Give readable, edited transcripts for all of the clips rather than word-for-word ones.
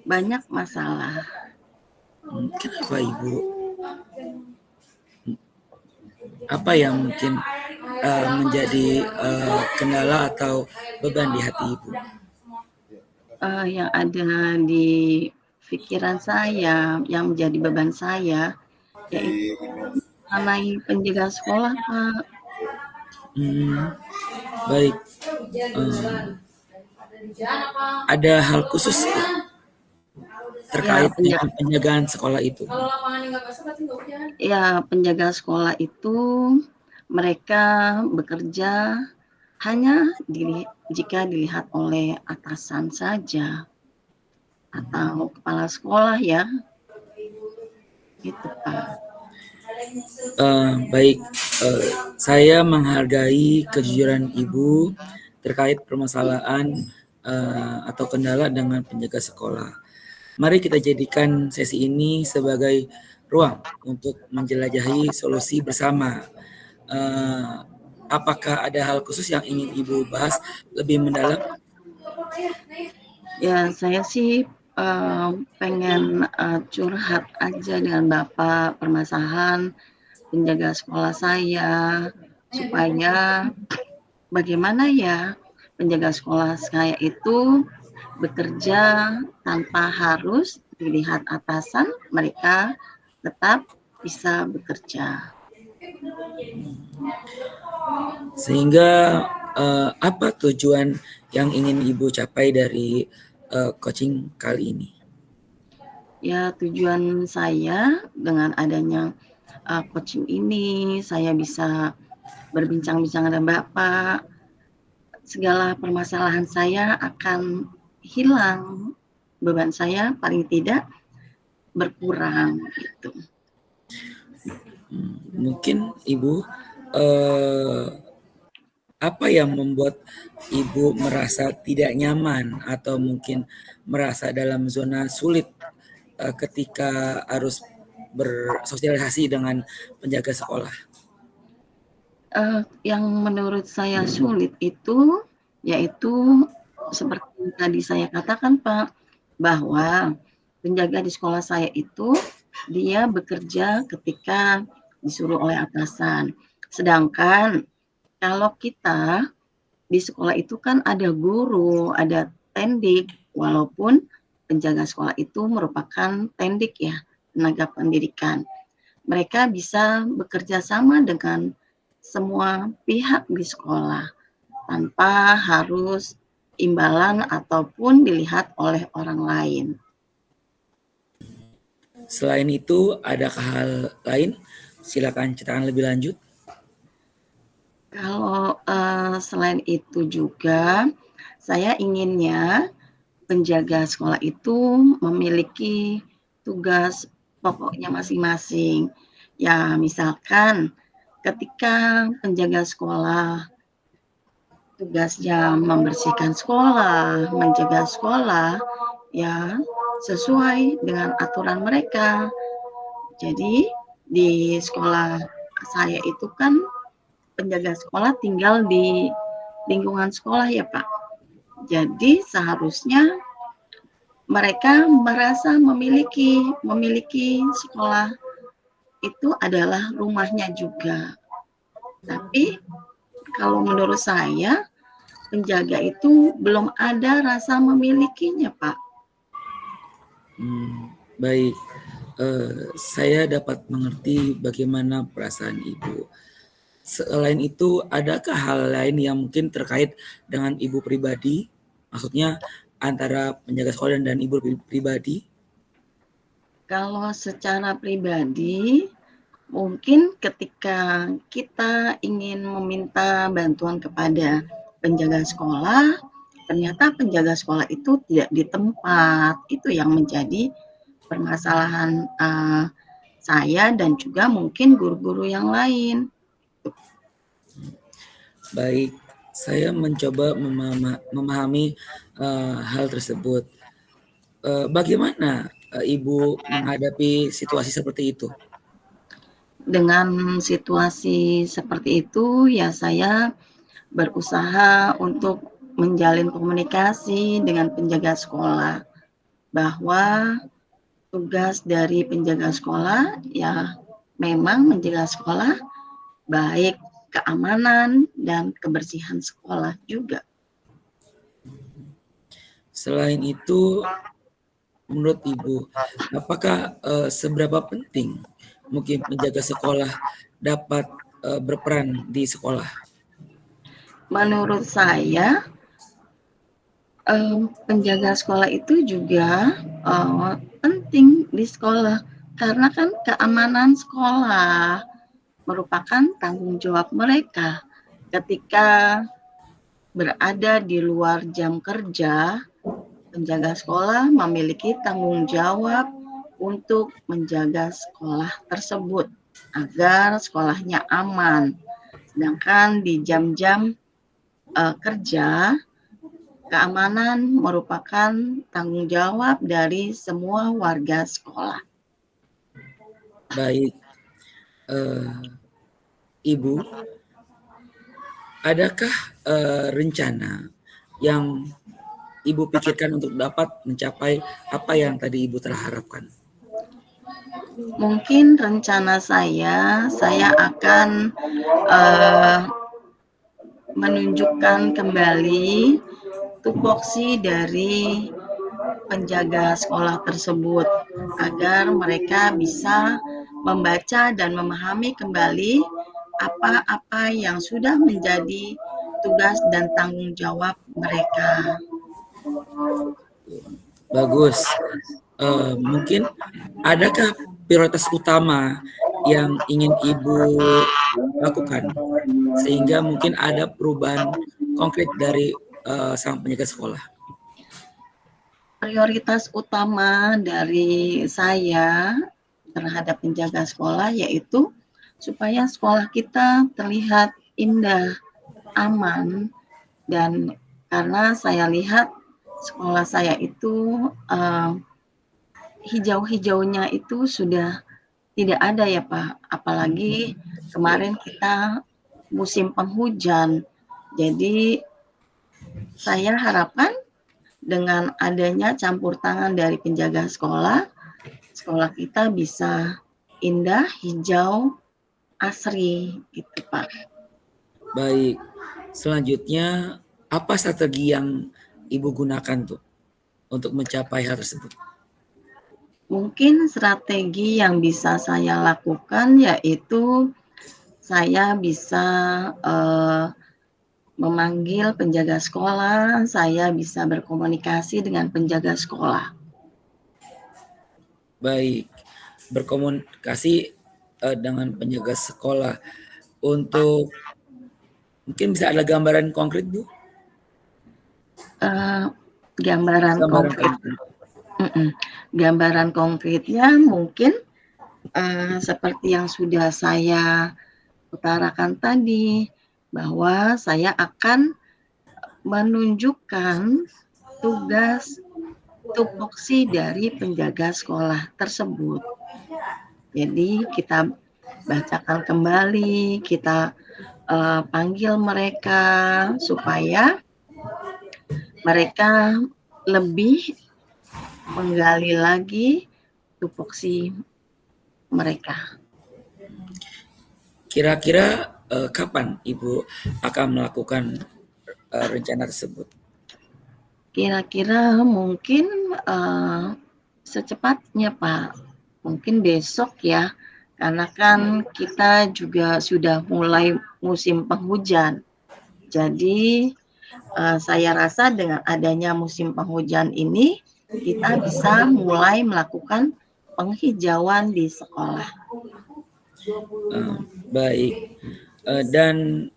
banyak masalah. Kenapa Ibu? Apa yang mungkin menjadi kendala atau beban di hati Ibu? Yang ada di pikiran saya, yang menjadi beban saya, yaitu mengenai penjaga sekolah, Pak. Baik. Ada hal khusus terkait dengan penjagaan sekolah itu? Ya, penjaga sekolah itu mereka bekerja hanya jika dilihat oleh atasan saja atau kepala sekolah ya, gitu Pak. Baik, saya menghargai kejujuran Ibu terkait permasalahan atau kendala dengan penjaga sekolah. Mari kita jadikan sesi ini sebagai ruang untuk menjelajahi solusi bersama. Apakah ada hal khusus yang ingin Ibu bahas lebih mendalam? Ya, saya sih pengen curhat aja dengan Bapak permasalahan penjaga sekolah saya, supaya bagaimana ya penjaga sekolah saya itu bekerja tanpa harus dilihat atasan, mereka tetap bisa bekerja. Sehingga apa tujuan yang ingin Ibu capai dari coaching kali ini? Ya, tujuan saya dengan adanya coaching ini, saya bisa berbincang-bincang dengan Bapak, segala permasalahan saya akan hilang, beban saya paling tidak berkurang gitu. Mungkin Ibu apa yang membuat Ibu merasa tidak nyaman atau mungkin merasa dalam zona sulit ketika harus bersosialisasi dengan penjaga sekolah? Yang menurut saya sulit itu, yaitu seperti yang tadi saya katakan Pak, bahwa penjaga di sekolah saya itu, dia bekerja ketika disuruh oleh atasan. Sedangkan kalau kita di sekolah itu kan ada guru, ada tendik, walaupun penjaga sekolah itu merupakan tendik ya, tenaga pendidikan. Mereka bisa bekerja sama dengan semua pihak di sekolah tanpa harus imbalan ataupun dilihat oleh orang lain. Selain itu, adakah hal lain? Silakan ceritakan lebih lanjut. Kalau selain itu juga, saya inginnya penjaga sekolah itu memiliki tugas pokoknya masing-masing. Ya, misalkan ketika penjaga sekolah tugasnya membersihkan sekolah, menjaga sekolah, ya sesuai dengan aturan mereka. Jadi di sekolah saya itu kan penjaga sekolah tinggal di lingkungan sekolah ya Pak. Jadi seharusnya mereka merasa memiliki sekolah itu adalah rumahnya juga. Tapi kalau menurut saya penjaga itu belum ada rasa memilikinya, Pak. Baik, saya dapat mengerti bagaimana perasaan Ibu. Selain itu, adakah hal lain yang mungkin terkait dengan Ibu pribadi? Maksudnya antara penjaga sekolah dan Ibu pribadi? Kalau secara pribadi, mungkin ketika kita ingin meminta bantuan kepada penjaga sekolah, ternyata penjaga sekolah itu tidak di tempat. Itu yang menjadi permasalahan saya dan juga mungkin guru-guru yang lain. Baik, saya mencoba memahami hal tersebut. Bagaimana Ibu menghadapi situasi seperti itu? Dengan situasi seperti itu, ya saya berusaha untuk menjalin komunikasi dengan penjaga sekolah. bahwa tugas dari penjaga sekolah ya memang menjaga sekolah, baik keamanan dan kebersihan sekolah juga. Selain itu, menurut Ibu, apakah seberapa penting mungkin penjaga sekolah dapat berperan di sekolah? Menurut saya, penjaga sekolah itu juga penting di sekolah karena kan keamanan sekolah merupakan tanggung jawab mereka ketika berada di luar jam kerja. Penjaga sekolah memiliki tanggung jawab untuk menjaga sekolah tersebut agar sekolahnya aman. Sedangkan di jam-jam kerja, keamanan merupakan tanggung jawab dari semua warga sekolah. Baik, Ibu, adakah rencana yang Ibu pikirkan untuk dapat mencapai apa yang tadi Ibu telah harapkan? Mungkin rencana saya akan menunjukkan kembali tupoksi dari penjaga sekolah tersebut agar mereka bisa membaca dan memahami kembali apa-apa yang sudah menjadi tugas dan tanggung jawab mereka. Bagus. Mungkin adakah prioritas utama yang ingin Ibu lakukan sehingga mungkin ada perubahan konkret dari sang penjaga sekolah? Prioritas utama dari saya terhadap penjaga sekolah yaitu supaya sekolah kita terlihat indah, aman, dan karena saya lihat sekolah saya itu hijau-hijaunya itu sudah tidak ada ya Pak, apalagi kemarin kita musim penghujan. Jadi saya harapkan dengan adanya campur tangan dari penjaga sekolah, sekolah kita bisa indah, hijau, asri gitu Pak. Baik, selanjutnya apa strategi yang Ibu gunakan tuh untuk mencapai hal tersebut? Mungkin strategi yang bisa saya lakukan yaitu saya bisa memanggil penjaga sekolah, saya bisa berkomunikasi dengan penjaga sekolah. Baik, berkomunikasi dengan penjaga sekolah. Untuk mungkin bisa ada gambaran konkret, Bu? Gambaran konkret. Gambaran konkretnya mungkin seperti yang sudah saya utarakan tadi, bahwa saya akan menunjukkan tugas tupoksi dari penjaga sekolah tersebut. Jadi kita bacakan kembali, kita panggil mereka supaya mereka lebih menggali lagi tupoksi mereka. Kira-kira kapan Ibu akan melakukan rencana tersebut? Kira-kira mungkin secepatnya Pak, mungkin besok ya, karena kan kita juga sudah mulai musim penghujan. Jadi saya rasa dengan adanya musim penghujan ini, kita bisa mulai melakukan penghijauan di sekolah. Baik, dan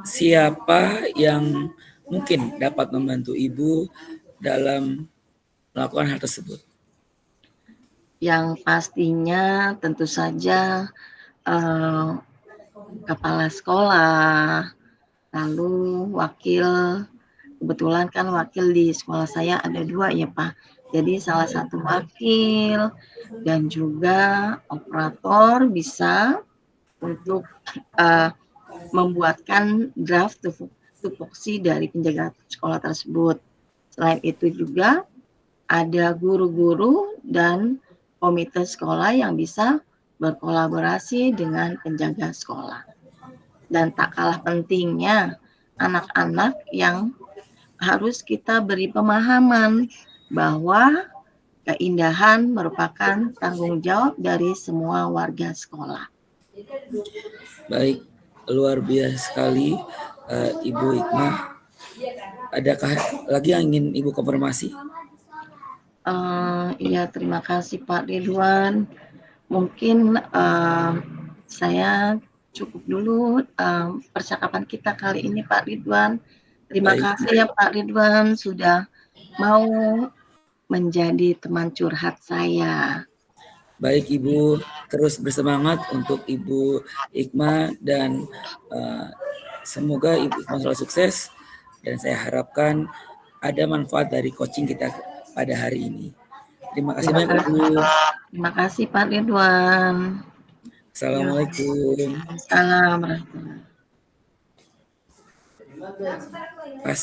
siapa yang mungkin dapat membantu Ibu dalam melakukan hal tersebut? Yang pastinya tentu saja kepala sekolah, lalu wakil, kebetulan kan wakil di sekolah saya ada 2 ya Pak. Jadi salah satu wakil dan juga operator bisa untuk membuatkan draft tupoksi dari penjaga sekolah tersebut. Selain itu juga ada guru-guru dan komite sekolah yang bisa berkolaborasi dengan penjaga sekolah. Dan tak kalah pentingnya, anak-anak yang harus kita beri pemahaman bahwa keindahan merupakan tanggung jawab dari semua warga sekolah. Baik, luar biasa sekali Ibu Hikmah. Adakah lagi yang ingin Ibu konfirmasi? Iya, terima kasih Pak Ridwan. Mungkin saya cukup dulu percakapan kita kali ini Pak Ridwan. Terima Baik. kasih ya Pak Ridwan sudah mau menjadi teman curhat saya. Baik Ibu, terus bersemangat untuk Ibu Hikmah dan semoga Ibu Hikmah selalu sukses dan saya harapkan ada manfaat dari coaching kita pada hari ini. Terima kasih banyak Ibu. Terima kasih Pak Ridwan. Assalamualaikum. Salam warahmatullahi Pas.